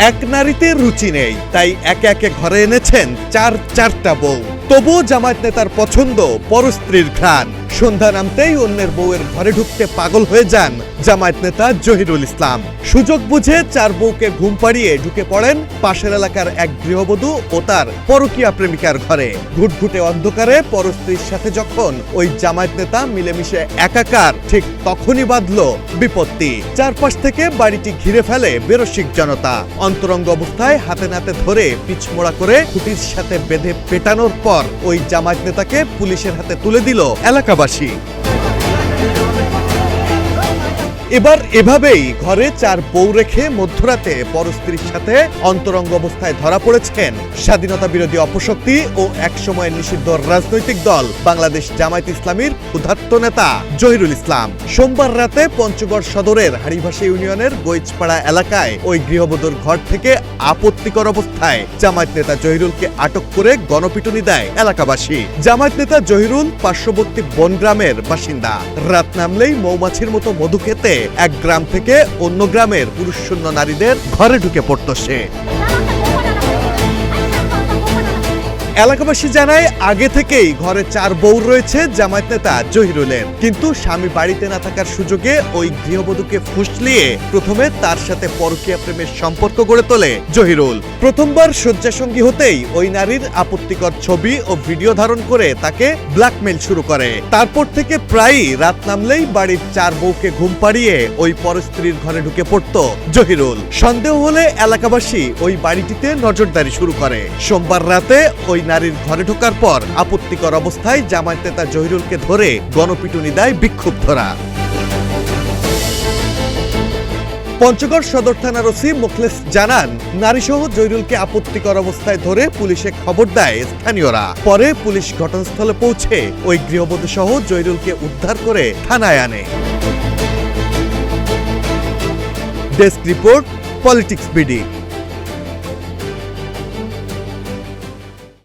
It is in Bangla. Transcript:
এক নারীতে রুচি নেই, তাই একে একে ঘরে এনেছেন চারটা বউ। তবুও জামায়াত নেতার পছন্দ পরস্ত্রীর ঘ্রাণ। সন্ধ্যা নামতেই অন্যের বউয়ের ঘরে ঢুকতে পাগল হয়ে যান জামায়াত নেতা জহিরুল ইসলাম। সুযোগ বুঝে 4 বউকে ঘুম পাড়িয়ে ঢুকে পড়েন পাশের এলাকার এক গৃহবধূ ও তার পরকীয়া প্রেমিকার ঘরে। ঘুটঘুটে অন্ধকারে পরস্ত্রীর সাথে যখন ওই জামায়াত নেতা মিলেমিশে একাকার, ঠিক তখনই বাঁধল বিপত্তি। চারপাশ থেকে বাড়িটি ঘিরে ফেলে বেরসিক জনতা। অন্তরঙ্গ অবস্থায় হাতে নাতে ধরে পিছমোড়া করে খুঁটির সাথে বেঁধে পেটানোর পর ওই জামায়াত নেতাকে পুলিশের হাতে তুলে দিল এলাকাবাসী। এবার এভাবেই ঘরে 4 বউ রেখে মধ্যরাতে পরস্ত্রীর সাথে অন্তরঙ্গ অবস্থায় ধরা পড়েছেন স্বাধীনতা বিরোধী অপশক্তি ও একসময় নিষিদ্ধ রাজনৈতিক দল বাংলাদেশ জামায়াত ইসলামীর ক্ষুধার্ত নেতা জহিরুল ইসলাম। সোমবার রাতে পঞ্চগড় সদরের হাড়িভাসী ইউনিয়নের গৈচপাড়া এলাকায় ওই গৃহবধূর ঘর থেকে আপত্তিকর অবস্থায় জামায়াত নেতা জহিরুলকে আটক করে গণপিটুনি দেয় এলাকাবাসী। জামায়াত নেতা জহিরুল পার্শ্ববর্তী বনগ্রামের বাসিন্দা। রাত নামলেই মৌমাছির মতো মধু খেতে এক গ্রাম থেকে অন্য গ্রামের পুরুষশূন্য নারীদের ঘরে ঢুকে পড়ত সে। এলাকাবাসী জানায় আগে থেকেই ঘরে 4 বউ রয়েছে জামায়াত নেতা জহিরুলের, কিন্তু স্বামী বাড়িতে না থাকার সুযোগে ওই গৃহবধূকে ফুসলিয়ে প্রথমে তার সাথে পরকীয়া প্রেমের সম্পর্ক গড়ে তোলে জহিরুল। প্রথমবার শয্যাসঙ্গী হতেই ওই নারীর আপত্তিকর ছবি ও ভিডিও ধারণ করে তাকে ব্ল্যাকমেইল শুরু করে। তারপর থেকে প্রায়ই রাত নামলেই বাড়ির 4 বউকে ঘুম পাড়িয়ে ওই পরস্ত্রীর ঘরে ঢুকে পড়ত জহিরুল। সন্দেহ হলে এলাকাবাসী ওই বাড়িটিতে নজরদারি শুরু করে। সোমবার রাতে ওই নারীর ঘরে ঢোকার পর আপত্তিকর অবস্থায় জামায়াত নেতা জহিরুলকে ধরে গণপিটুনি দেয় বিক্ষুব্ধরা। পঞ্চগড় সদর থানার ওসি মোখলেস জানান, নারীসহ জহিরুলকে আপত্তিকর অবস্থায় ধরে পুলিশে খবর দেয় স্থানীয়রা। পরে পুলিশ ঘটনাস্থলে পৌঁছে ওই গৃহবধূ সহ জহিরুলকে উদ্ধার করে থানায় আনে। Desk report, politics BD.